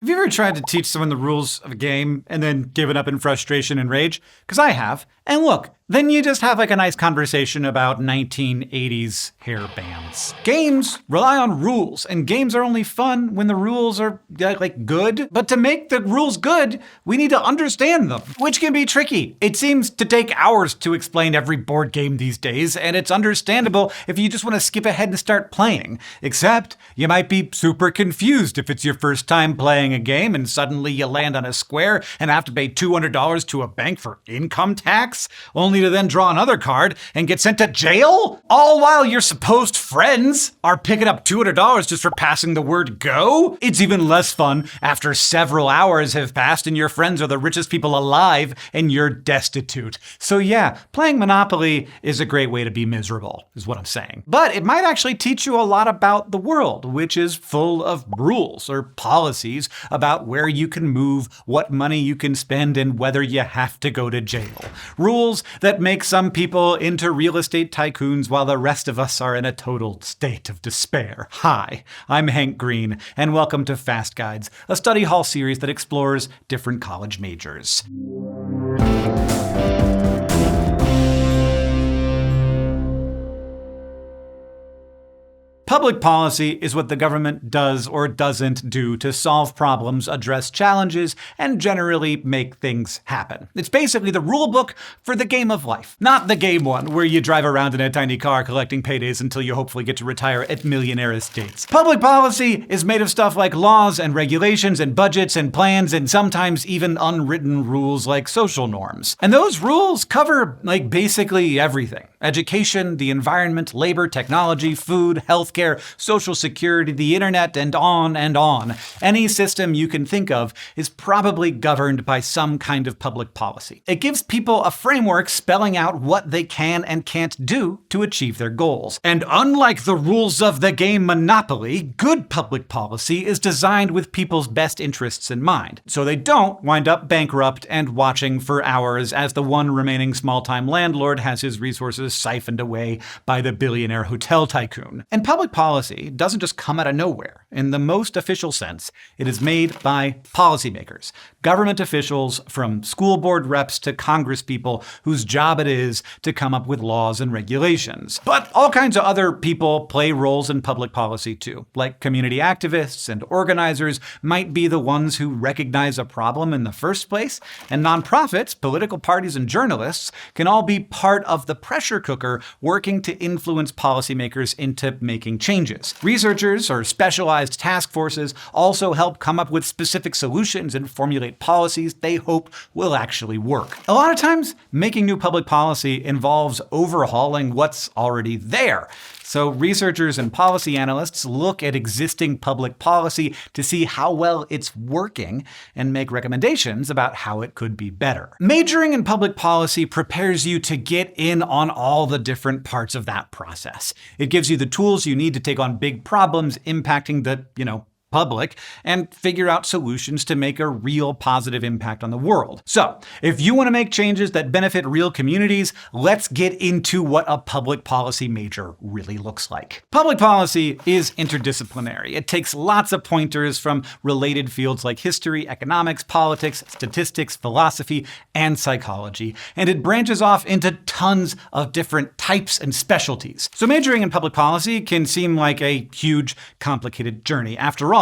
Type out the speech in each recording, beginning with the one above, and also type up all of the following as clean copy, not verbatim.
Have you ever tried to teach someone the rules of a game and then given up in frustration and rage? Because I have. And look, then you just have like a nice conversation about 1980s hair bands. Games rely on rules, and games are only fun when the rules are like good. But to make the rules good, we need to understand them, which can be tricky. It seems to take hours to explain every board game these days, and it's understandable if you just want to skip ahead and start playing. Except you might be super confused if it's your first time playing a game and suddenly you land on a square and have to pay $200 to a bank for income tax, only to then draw another card and get sent to jail? All while your supposed friends are picking up $200 just for passing the word go? It's even less fun after several hours have passed and your friends are the richest people alive and you're destitute. So yeah, playing Monopoly is a great way to be miserable, is what I'm saying. But it might actually teach you a lot about the world, which is full of rules or policies about where you can move, what money you can spend, and whether you have to go to jail. Rules that make some people into real estate tycoons while the rest of us are in a total state of despair. Hi, I'm Hank Green, and welcome to Fast Guides, a study hall series that explores different college majors. Public policy is what the government does or doesn't do to solve problems, address challenges, and generally make things happen. It's basically the rulebook for the game of life. Not the game one, where you drive around in a tiny car collecting paydays until you hopefully get to retire at millionaire estates. Public policy is made of stuff like laws and regulations and budgets and plans and sometimes even unwritten rules like social norms. And those rules cover basically everything. Education, the environment, labor, technology, food, healthcare, social security, the internet, and on and on. Any system you can think of is probably governed by some kind of public policy. It gives people a framework spelling out what they can and can't do to achieve their goals. And unlike the rules of the game Monopoly, good public policy is designed with people's best interests in mind, so they don't wind up bankrupt and watching for hours as the one remaining small-time landlord has his resources siphoned away by the billionaire hotel tycoon. And public policy doesn't just come out of nowhere. In the most official sense, it is made by policymakers, government officials from school board reps to congresspeople whose job it is to come up with laws and regulations. But all kinds of other people play roles in public policy too, like community activists and organizers might be the ones who recognize a problem in the first place, and nonprofits, political parties, and journalists can all be part of the pressure cooker working to influence policymakers into making changes. Researchers or specialized task forces also help come up with specific solutions and formulate policies they hope will actually work. A lot of times, making new public policy involves overhauling what's already there. So researchers and policy analysts look at existing public policy to see how well it's working and make recommendations about how it could be better. Majoring in public policy prepares you to get in on all the different parts of that process. It gives you the tools you need to take on big problems impacting the, public and figure out solutions to make a real positive impact on the world. So, if you want to make changes that benefit real communities, let's get into what a public policy major really looks like. Public policy is interdisciplinary. It takes lots of pointers from related fields like history, economics, politics, statistics, philosophy, and psychology, and it branches off into tons of different types and specialties. So majoring in public policy can seem like a huge, complicated journey. After all,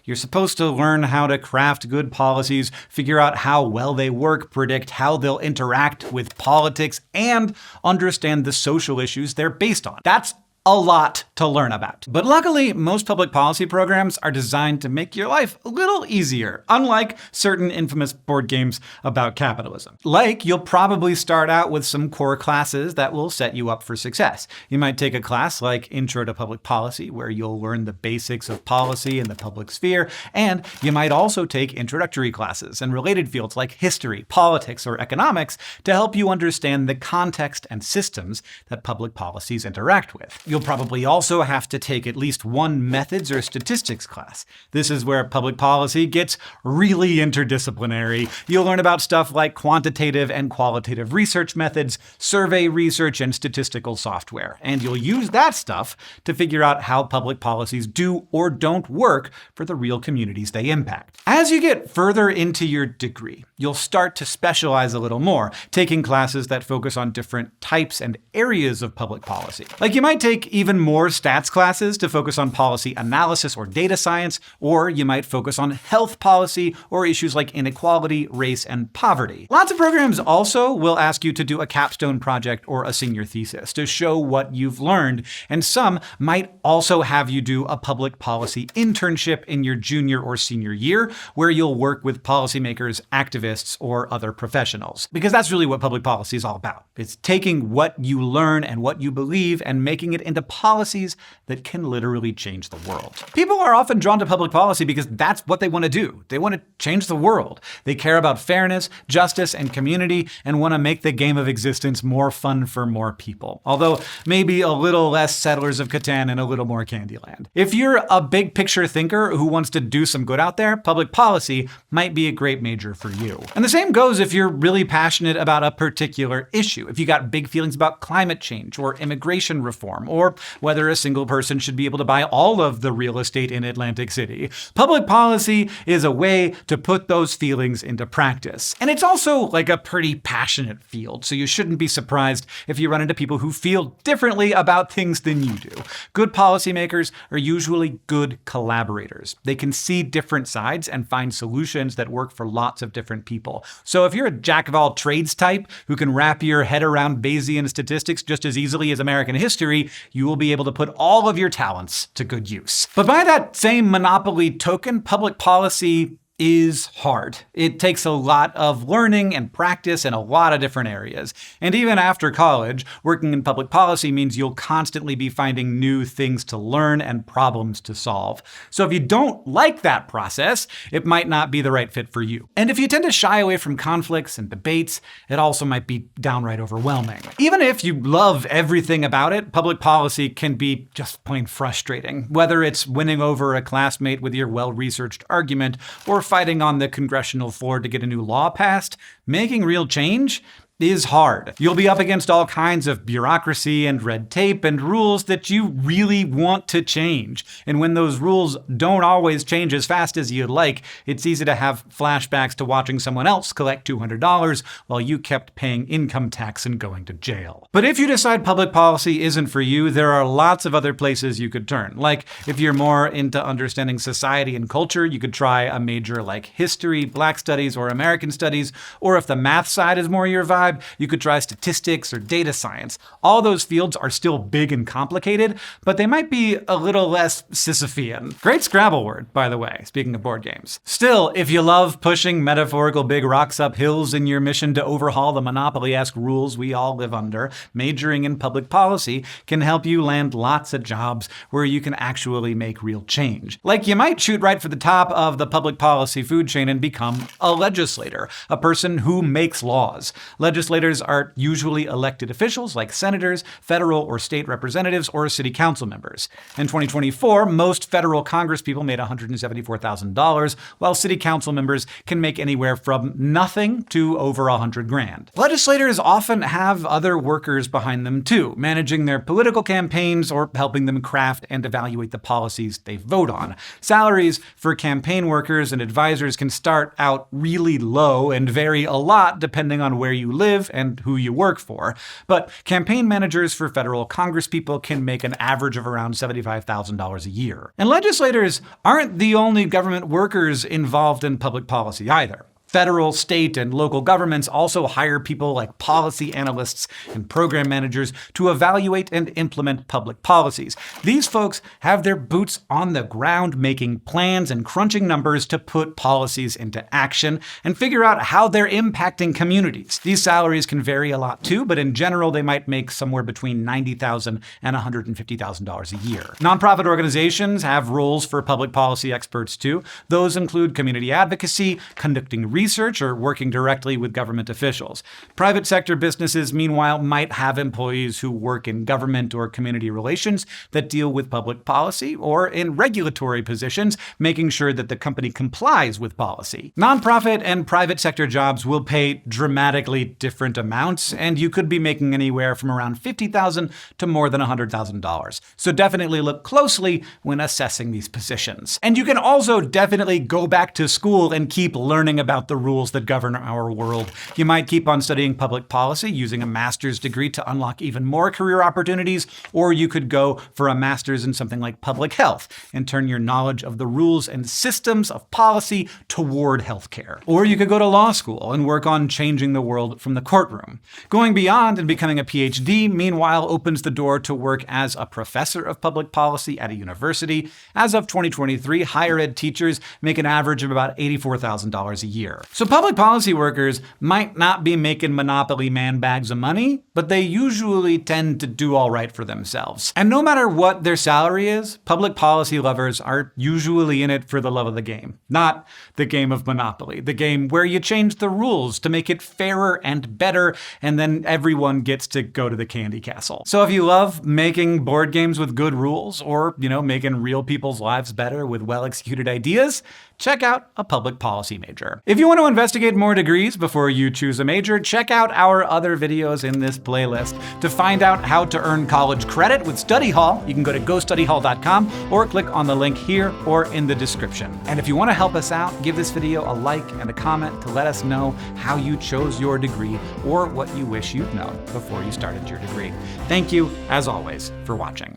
you're supposed to learn how to craft good policies, figure out how well they work, predict how they'll interact with politics, and understand the social issues they're based on. That's a lot to learn about. But luckily, most public policy programs are designed to make your life a little easier, unlike certain infamous board games about capitalism. Like, you'll probably start out with some core classes that will set you up for success. You might take a class like Intro to Public Policy, where you'll learn the basics of policy in the public sphere, and you might also take introductory classes in related fields like history, politics, or economics to help you understand the context and systems that public policies interact with. You'll You'll probably also have to take at least one methods or statistics class. This is where public policy gets really interdisciplinary. You'll learn about stuff like quantitative and qualitative research methods, survey research, and statistical software. And you'll use that stuff to figure out how public policies do or don't work for the real communities they impact. As you get further into your degree, you'll start to specialize a little more, taking classes that focus on different types and areas of public policy. Like you might take even more stats classes to focus on policy analysis or data science, or you might focus on health policy or issues like inequality, race, and poverty. Lots of programs also will ask you to do a capstone project or a senior thesis to show what you've learned, and some might also have you do a public policy internship in your junior or senior year, where you'll work with policymakers, activists, or other professionals. Because that's really what public policy is all about. It's taking what you learn and what you believe and making it into policies that can literally change the world. People are often drawn to public policy because that's what they want to do. They want to change the world. They care about fairness, justice, and community, and want to make the game of existence more fun for more people. Although maybe a little less Settlers of Catan and a little more Candyland. If you're a big picture thinker who wants to do some good out there, public policy might be a great major for you. And the same goes if you're really passionate about a particular issue. If you got big feelings about climate change or immigration reform, or whether a single person should be able to buy all of the real estate in Atlantic City, public policy is a way to put those feelings into practice. And it's also like a pretty passionate field, so you shouldn't be surprised if you run into people who feel differently about things than you do. Good policymakers are usually good collaborators. They can see different sides and find solutions that work for lots of different people. So if you're a jack of all trades type who can wrap your head around Bayesian statistics just as easily as American history, you will be able to put all of your talents to good use. But by that same monopoly token, public policy is hard. It takes a lot of learning and practice in a lot of different areas. And even after college, working in public policy means you'll constantly be finding new things to learn and problems to solve. So if you don't like that process, it might not be the right fit for you. And if you tend to shy away from conflicts and debates, it also might be downright overwhelming. Even if you love everything about it, public policy can be just plain frustrating. Whether it's winning over a classmate with your well-researched argument, or fighting on the congressional floor to get a new law passed, making real change is hard. You'll be up against all kinds of bureaucracy and red tape and rules that you really want to change. And when those rules don't always change as fast as you'd like, it's easy to have flashbacks to watching someone else collect $200 while you kept paying income tax and going to jail. But if you decide public policy isn't for you, there are lots of other places you could turn. Like if you're more into understanding society and culture, you could try a major like history, Black studies, or American studies. Or if the math side is more your vibe, you could try statistics or data science. All those fields are still big and complicated, but they might be a little less Sisyphean. Great Scrabble word, by the way, speaking of board games. Still, if you love pushing metaphorical big rocks up hills in your mission to overhaul the monopoly-esque rules we all live under, majoring in public policy can help you land lots of jobs where you can actually make real change. Like you might shoot right for the top of the public policy food chain and become a legislator, a person who makes laws. Legislators are usually elected officials like senators, federal or state representatives, or city council members. In 2024, most federal congresspeople made $174,000, while city council members can make anywhere from nothing to over $100,000. Legislators often have other workers behind them too, managing their political campaigns or helping them craft and evaluate the policies they vote on. Salaries for campaign workers and advisors can start out really low and vary a lot depending on where you live and who you work for. But campaign managers for federal congresspeople can make an average of around $75,000 a year. And legislators aren't the only government workers involved in public policy either. Federal, state, and local governments also hire people like policy analysts and program managers to evaluate and implement public policies. These folks have their boots on the ground making plans and crunching numbers to put policies into action and figure out how they're impacting communities. These salaries can vary a lot too, but in general, they might make somewhere between $90,000 and $150,000 a year. Nonprofit organizations have roles for public policy experts too. Those include community advocacy, conducting research or working directly with government officials. Private sector businesses, meanwhile, might have employees who work in government or community relations that deal with public policy, or in regulatory positions, making sure that the company complies with policy. Nonprofit and private sector jobs will pay dramatically different amounts, and you could be making anywhere from around $50,000 to more than $100,000. So definitely look closely when assessing these positions. And you can also definitely go back to school and keep learning about the rules that govern our world. You might keep on studying public policy using a master's degree to unlock even more career opportunities, or you could go for a master's in something like public health and turn your knowledge of the rules and systems of policy toward healthcare. Or you could go to law school and work on changing the world from the courtroom. Going beyond and becoming a PhD, meanwhile, opens the door to work as a professor of public policy at a university. As of 2023, higher ed teachers make an average of about $84,000 a year. So public policy workers might not be making Monopoly man bags of money, but they usually tend to do all right for themselves. And no matter what their salary is, public policy lovers are usually in it for the love of the game. Not the game of Monopoly, the game where you change the rules to make it fairer and better, and then everyone gets to go to the candy castle. So if you love making board games with good rules, or, making real people's lives better with well-executed ideas, check out a public policy major. If you want to investigate more degrees before you choose a major, check out our other videos in this playlist. To find out how to earn college credit with Study Hall, you can go to gostudyhall.com or click on the link here or in the description. And if you want to help us out, give this video a like and a comment to let us know how you chose your degree or what you wish you'd known before you started your degree. Thank you, as always, for watching.